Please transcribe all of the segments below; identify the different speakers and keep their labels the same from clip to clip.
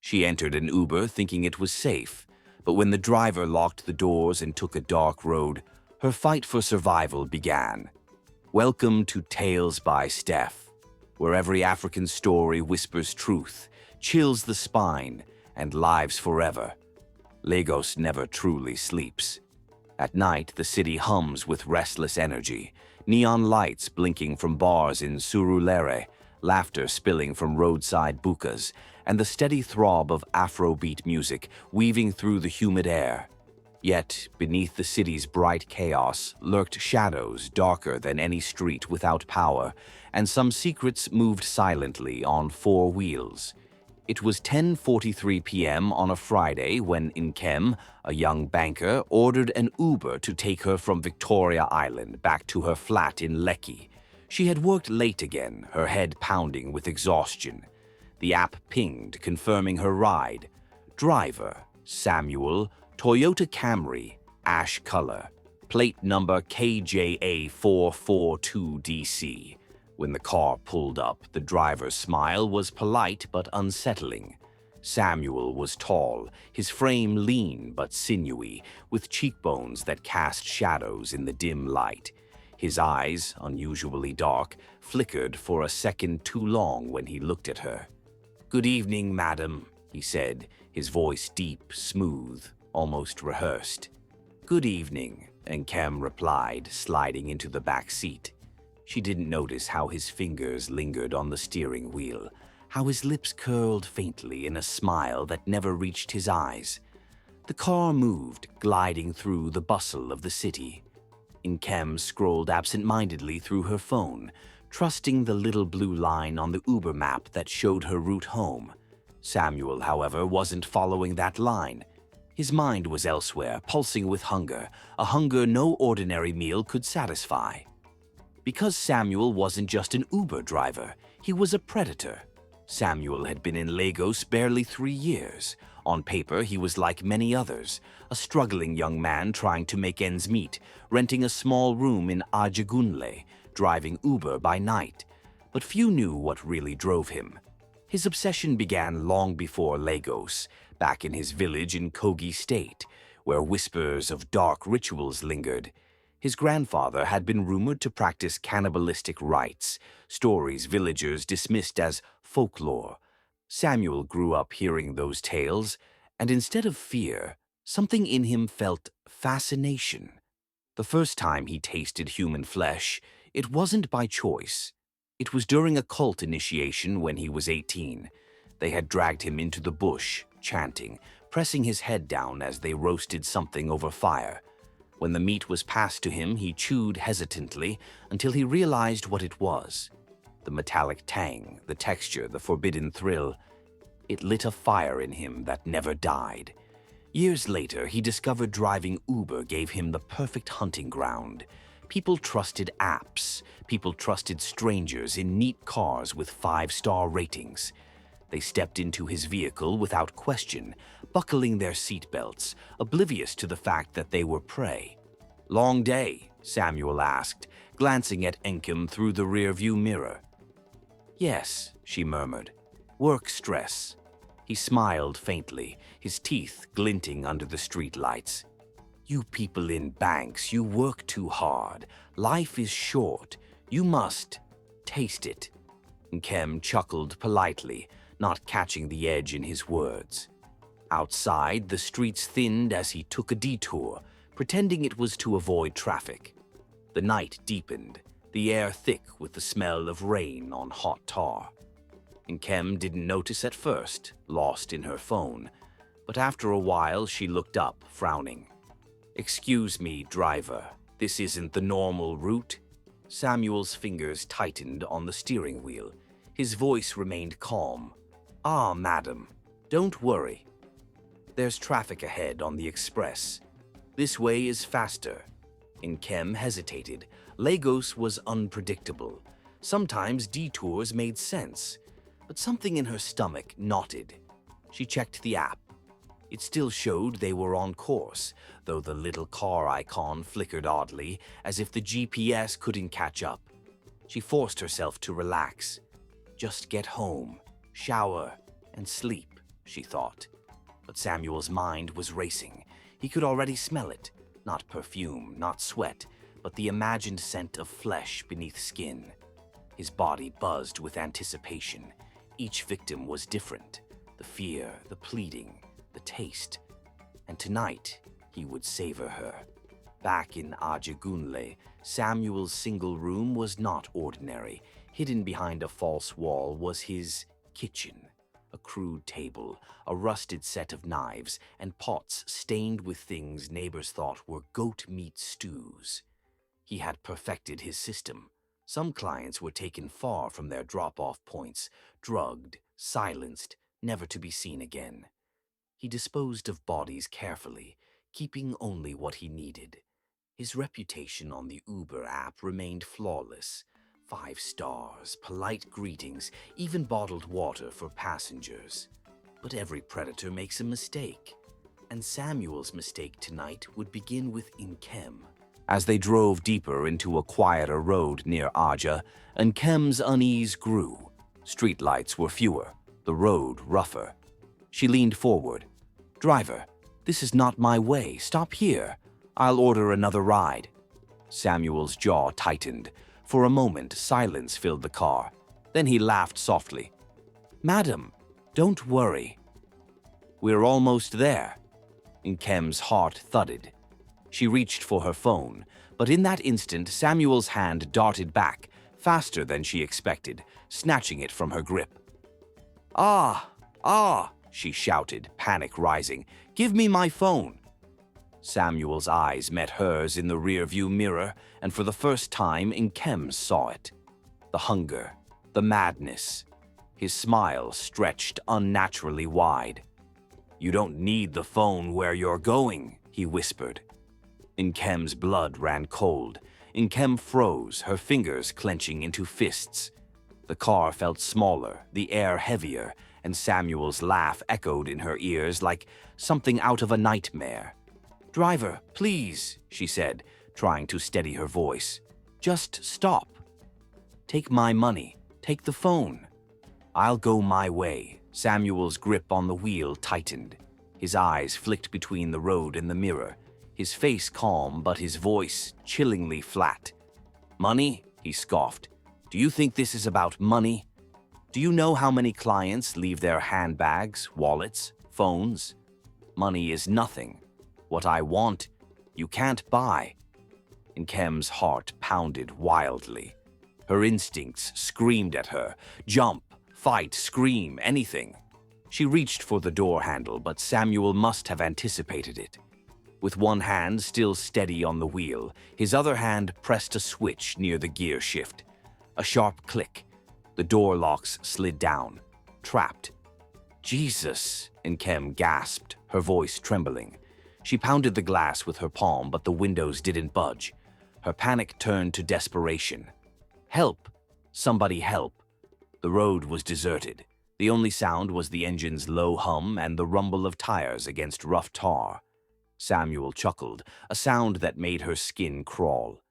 Speaker 1: She entered an Uber thinking it was safe, but when the driver locked the doors and took a dark road, her fight for survival began. Welcome to Tales by Steph, where every African story whispers truth, chills the spine, and lives forever. Lagos never truly sleeps. At night, the city hums with restless energy, neon lights blinking from bars in Surulere, laughter spilling from roadside bukas, and the steady throb of Afrobeat music weaving through the humid air. Yet, beneath the city's bright chaos lurked shadows darker than any street without power, and some secrets moved silently on four wheels. It was 10:43 p.m. on a Friday when Nkem, a young banker, ordered an Uber to take her from Victoria Island back to her flat in Lekki. She had worked late again, her head pounding with exhaustion. The app pinged, confirming her ride. Driver, Samuel, Toyota Camry, ash color, plate number KJA442DC. When the car pulled up, the driver's smile was polite but unsettling. Samuel was tall, his frame lean but sinewy, with cheekbones that cast shadows in the dim light. His eyes, unusually dark, flickered for a second too long when he looked at her. "Good evening, madam," he said, his voice deep, smooth, almost rehearsed. "Good evening," Nkem replied, sliding into the back seat. She didn't notice how his fingers lingered on the steering wheel, how his lips curled faintly in a smile that never reached his eyes. The car moved, gliding through the bustle of the city. Nkem scrolled absent-mindedly through her phone, trusting the little blue line on the Uber map that showed her route home. Samuel, however, wasn't following that line. His mind was elsewhere, pulsing with hunger, a hunger no ordinary meal could satisfy. Because Samuel wasn't just an Uber driver, he was a predator. Samuel had been in Lagos barely 3 years. On paper, he was like many others, a struggling young man trying to make ends meet, renting a small room in Ajagunle, driving Uber by night. But few knew what really drove him. His obsession began long before Lagos, back in his village in Kogi State, where whispers of dark rituals lingered. His grandfather had been rumored to practice cannibalistic rites, stories villagers dismissed as folklore. Samuel grew up hearing those tales, and instead of fear, something in him felt fascination. The first time he tasted human flesh, it wasn't by choice. It was during a cult initiation when he was 18. They had dragged him into the bush, chanting, pressing his head down as they roasted something over fire. When the meat was passed to him, he chewed hesitantly until he realized what it was. The metallic tang, the texture, the forbidden thrill. It lit a fire in him that never died. Years later, he discovered driving Uber gave him the perfect hunting ground. People trusted apps. People trusted strangers in neat cars with 5-star ratings. They stepped into his vehicle without question, buckling their seatbelts, oblivious to the fact that they were prey. "Long day?" Samuel asked, glancing at Nkem through the rearview mirror. "Yes," she murmured. "Work stress." He smiled faintly, his teeth glinting under the streetlights. "You people in banks, you work too hard. Life is short. You must taste it." Nkem chuckled politely, not catching the edge in his words. Outside, the streets thinned as he took a detour, pretending it was to avoid traffic. The night deepened, the air thick with the smell of rain on hot tar. Nkem didn't notice at first, lost in her phone, but after a while she looked up, frowning. "Excuse me, driver, this isn't the normal route?" Samuel's fingers tightened on the steering wheel. His voice remained calm. "Ah, madam, don't worry. There's traffic ahead on the express. This way is faster." Nkem hesitated. Lagos was unpredictable. Sometimes detours made sense, but something in her stomach knotted. She checked the app. It still showed they were on course, though the little car icon flickered oddly, as if the GPS couldn't catch up. She forced herself to relax. Just get home, shower, and sleep, she thought. But Samuel's mind was racing. He could already smell it. Not perfume, not sweat, but the imagined scent of flesh beneath skin. His body buzzed with anticipation. Each victim was different. The fear, the pleading, the taste. And tonight, he would savor her. Back in Ajegunle, Samuel's single room was not ordinary. Hidden behind a false wall was his kitchen. A crude table, a rusted set of knives, and pots stained with things neighbors thought were goat meat stews. He had perfected his system. Some clients were taken far from their drop-off points, drugged, silenced, never to be seen again. He disposed of bodies carefully, keeping only what he needed. His reputation on the Uber app remained flawless. 5 stars, polite greetings, even bottled water for passengers. But every predator makes a mistake. And Samuel's mistake tonight would begin with Nkem. As they drove deeper into a quieter road near Aja, Nkem's unease grew. Streetlights were fewer, the road rougher. She leaned forward. "Driver, this is not my way. Stop here. I'll order another ride." Samuel's jaw tightened. For a moment, silence filled the car. Then he laughed softly. "Madam, don't worry. We're almost there." Nkem's heart thudded. She reached for her phone, but in that instant, Samuel's hand darted back, faster than she expected, snatching it from her grip. "Ah! Ah!" she shouted, panic rising. "Give me my phone!" Samuel's eyes met hers in the rearview mirror, and for the first time, Nkem saw it. The hunger, the madness. His smile stretched unnaturally wide. "You don't need the phone where you're going," he whispered. Nkem's blood ran cold. Nkem froze, her fingers clenching into fists. The car felt smaller, the air heavier, and Samuel's laugh echoed in her ears like something out of a nightmare. "Driver, please," she said, trying to steady her voice. "Just stop. Take my money. Take the phone. I'll go my way." Samuel's grip on the wheel tightened. His eyes flicked between the road and the mirror, his face calm but his voice chillingly flat. "Money?" he scoffed. "Do you think this is about money? Do you know how many clients leave their handbags, wallets, phones? Money is nothing. What I want, you can't buy." Nkem's heart pounded wildly. Her instincts screamed at her. Jump, fight, scream, anything. She reached for the door handle, but Samuel must have anticipated it. With one hand still steady on the wheel, his other hand pressed a switch near the gear shift. A sharp click. The door locks slid down. Trapped. "Jesus!" Nkem gasped, her voice trembling. She pounded the glass with her palm, but the windows didn't budge. Her panic turned to desperation. "Help! Somebody help!" The road was deserted. The only sound was the engine's low hum and the rumble of tires against rough tar. Samuel chuckled, a sound that made her skin crawl.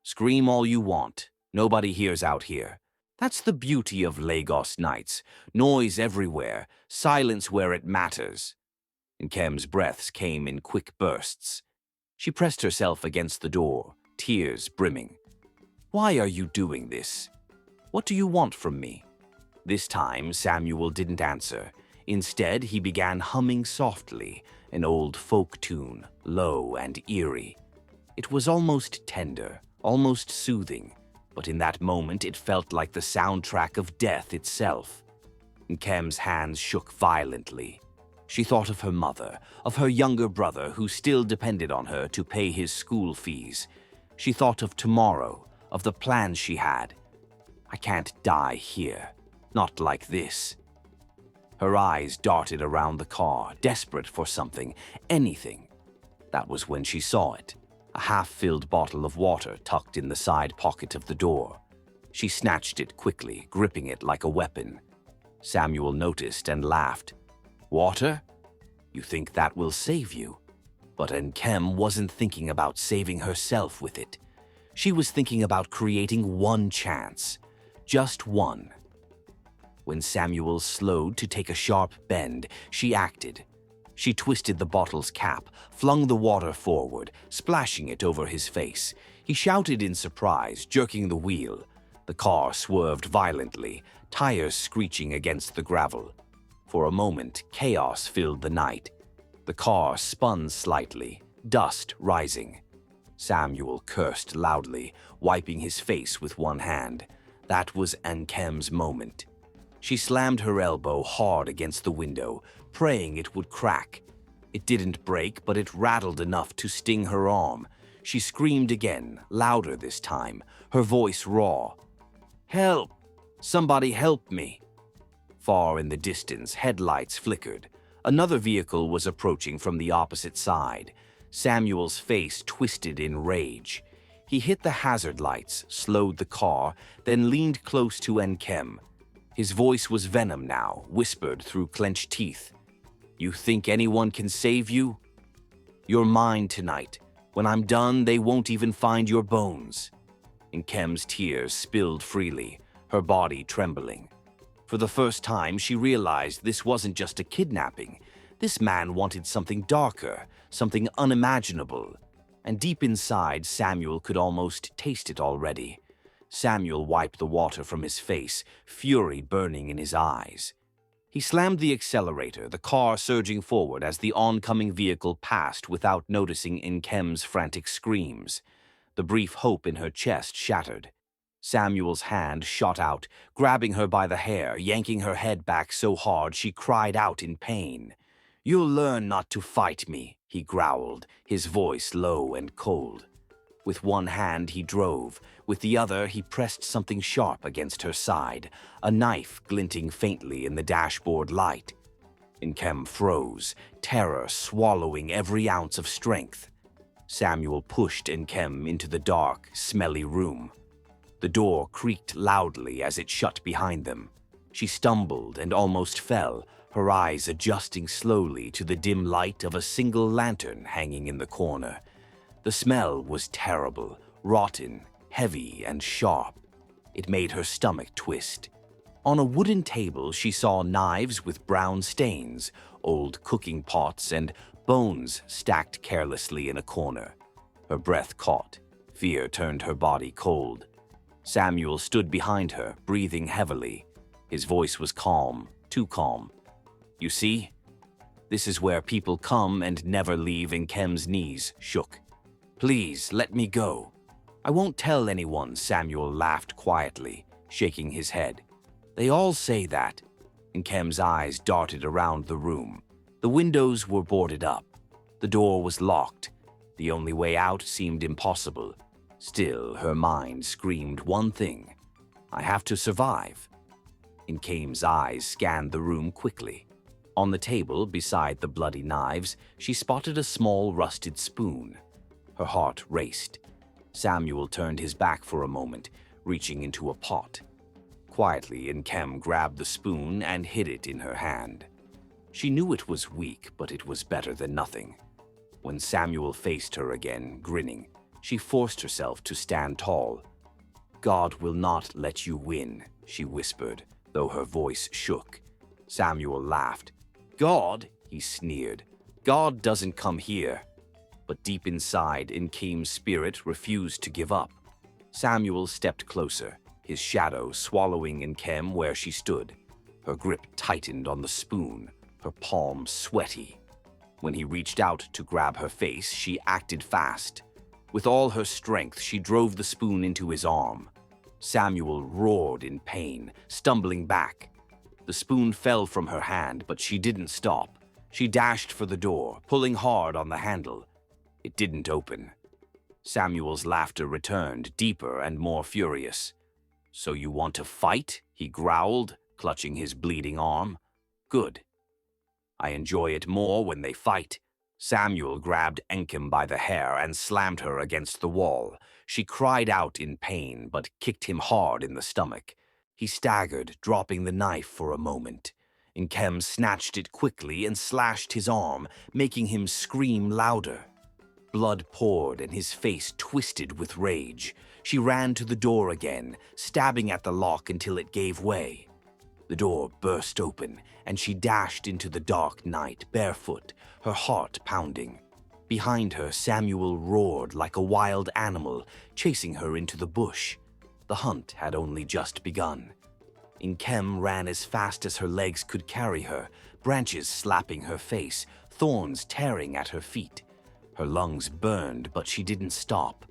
Speaker 1: "Scream all you want. Nobody hears out here. That's the beauty of Lagos nights. Noise everywhere, silence where it matters." Nkem's breaths came in quick bursts. She pressed herself against the door, tears brimming. "Why are you doing this? What do you want from me?" This time, Samuel didn't answer. Instead, he began humming softly, an old folk tune, low and eerie. It was almost tender, almost soothing, but in that moment it felt like the soundtrack of death itself. Nkem's hands shook violently. She thought of her mother, of her younger brother who still depended on her to pay his school fees. She thought of tomorrow, of the plans she had. "I can't die here. Not like this." Her eyes darted around the car, desperate for something, anything. That was when she saw it, a half-filled bottle of water tucked in the side pocket of the door. She snatched it quickly, gripping it like a weapon. Samuel noticed and laughed. "Water? You think that will save you?" But Nkem wasn't thinking about saving herself with it. She was thinking about creating one chance. Just one. When Samuel slowed to take a sharp bend, she acted. She twisted the bottle's cap, flung the water forward, splashing it over his face. He shouted in surprise, jerking the wheel. The car swerved violently, tires screeching against the gravel. For a moment, chaos filled the night. The car spun slightly, dust rising. Samuel cursed loudly, wiping his face with one hand. That was Ankem's moment. She slammed her elbow hard against the window, praying it would crack. It didn't break, but it rattled enough to sting her arm. She screamed again, louder this time, her voice raw. "Help! Somebody help me!" Far in the distance, headlights flickered. Another vehicle was approaching from the opposite side. Samuel's face twisted in rage. He hit the hazard lights, slowed the car, then leaned close to Ankem. His voice was venom now, whispered through clenched teeth. "You think anyone can save you? You're mine tonight. When I'm done, they won't even find your bones." Ankem's tears spilled freely, her body trembling. For the first time, she realized this wasn't just a kidnapping. This man wanted something darker, something unimaginable. And deep inside, Samuel could almost taste it already. Samuel wiped the water from his face, fury burning in his eyes. He slammed the accelerator, the car surging forward as the oncoming vehicle passed without noticing Ankem's frantic screams. The brief hope in her chest shattered. Samuel's hand shot out, grabbing her by the hair, yanking her head back so hard she cried out in pain. "You'll learn not to fight me," he growled, his voice low and cold. With one hand he drove, with the other he pressed something sharp against her side, a knife glinting faintly in the dashboard light. Ankem froze, terror swallowing every ounce of strength. Samuel pushed Ankem into the dark, smelly room. The door creaked loudly as it shut behind them. She stumbled and almost fell, her eyes adjusting slowly to the dim light of a single lantern hanging in the corner. The smell was terrible, rotten, heavy, and sharp. It made her stomach twist. On a wooden table, she saw knives with brown stains, old cooking pots, and bones stacked carelessly in a corner. Her breath caught. Fear turned her body cold. Samuel stood behind her, breathing heavily. His voice was calm, too calm. "You see? This is where people come and never leave." Ankem's knees shook. "Please, let me go." "I won't tell anyone," Samuel laughed quietly, shaking his head. "They all say that." Ankem's eyes darted around the room. The windows were boarded up. The door was locked. The only way out seemed impossible. Still, her mind screamed one thing: "I have to survive." Ankem's eyes scanned the room quickly. On the table, beside the bloody knives, she spotted a small rusted spoon. Her heart raced. Samuel turned his back for a moment, reaching into a pot. Quietly, Ankem grabbed the spoon and hid it in her hand. She knew it was weak, but it was better than nothing. When Samuel faced her again, grinning, she forced herself to stand tall. "God will not let you win," she whispered, though her voice shook. Samuel laughed. "God?" he sneered. "God doesn't come here." But deep inside, Ankem's spirit refused to give up. Samuel stepped closer, his shadow swallowing Ankem where she stood. Her grip tightened on the spoon, her palms sweaty. When he reached out to grab her face, she acted fast. With all her strength, she drove the spoon into his arm. Samuel roared in pain, stumbling back. The spoon fell from her hand, but she didn't stop. She dashed for the door, pulling hard on the handle. It didn't open. Samuel's laughter returned, deeper and more furious. "So you want to fight?" he growled, clutching his bleeding arm. "Good. I enjoy it more when they fight." Samuel grabbed Ankem by the hair and slammed her against the wall. She cried out in pain, but kicked him hard in the stomach. He staggered, dropping the knife for a moment. Ankem snatched it quickly and slashed his arm, making him scream louder. Blood poured and his face twisted with rage. She ran to the door again, stabbing at the lock until it gave way. The door burst open, and she dashed into the dark night, barefoot, her heart pounding. Behind her, Samuel roared like a wild animal, chasing her into the bush. The hunt had only just begun. Nkem ran as fast as her legs could carry her, branches slapping her face, thorns tearing at her feet. Her lungs burned, but she didn't stop.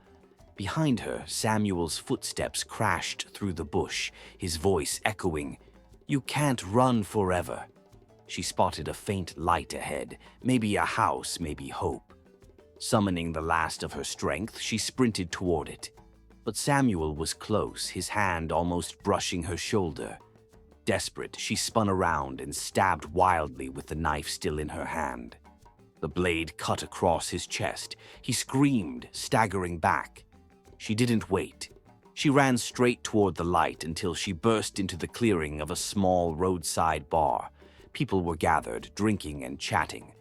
Speaker 1: Behind her, Samuel's footsteps crashed through the bush, his voice echoing, "You can't run forever." She spotted a faint light ahead, maybe a house, maybe hope. Summoning the last of her strength, she sprinted toward it. But Samuel was close, his hand almost brushing her shoulder. Desperate, she spun around and stabbed wildly with the knife still in her hand. The blade cut across his chest. He screamed, staggering back. She didn't wait. She ran straight toward the light until she burst into the clearing of a small roadside bar. People were gathered, drinking and chatting.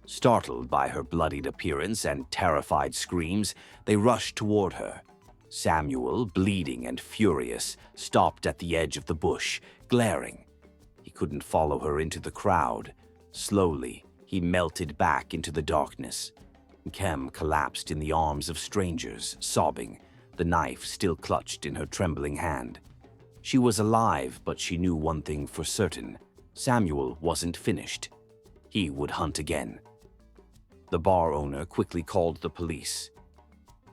Speaker 1: Startled by her bloodied appearance and terrified screams, they rushed toward her. Samuel, bleeding and furious, stopped at the edge of the bush, glaring. He couldn't follow her into the crowd. Slowly, he melted back into the darkness. Nkem collapsed in the arms of strangers, sobbing, the knife still clutched in her trembling hand. She was alive, but she knew one thing for certain. Samuel wasn't finished. He would hunt again. The bar owner quickly called the police.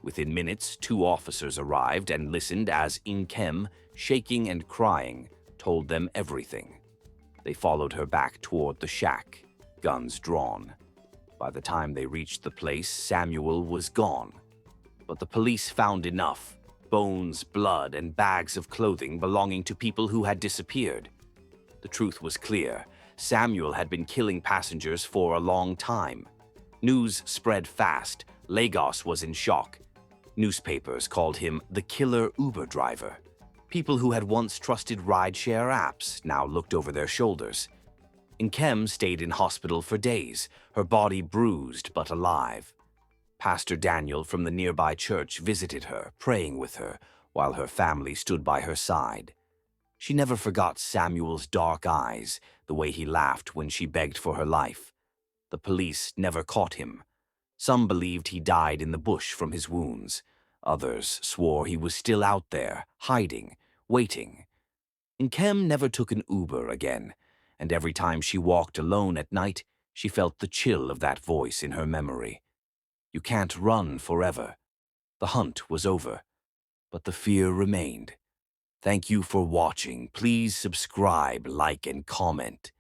Speaker 1: Within minutes, 2 officers arrived and listened as Nkem, shaking and crying, told them everything. They followed her back toward the shack, guns drawn. By the time they reached the place, Samuel was gone. But the police found enough: bones, blood, and bags of clothing belonging to people who had disappeared. The truth was clear. Samuel had been killing passengers for a long time. News spread fast. Lagos was in shock. Newspapers called him the killer Uber driver. People who had once trusted rideshare apps now looked over their shoulders. Nkem stayed in hospital for days, her body bruised but alive. Pastor Daniel from the nearby church visited her, praying with her, while her family stood by her side. She never forgot Samuel's dark eyes, the way he laughed when she begged for her life. The police never caught him. Some believed he died in the bush from his wounds. Others swore he was still out there, hiding, waiting. Nkem never took an Uber again, and every time she walked alone at night, she felt the chill of that voice in her memory. You can't run forever. The hunt was over, but the fear remained. Thank you for watching. Please subscribe, like, and comment.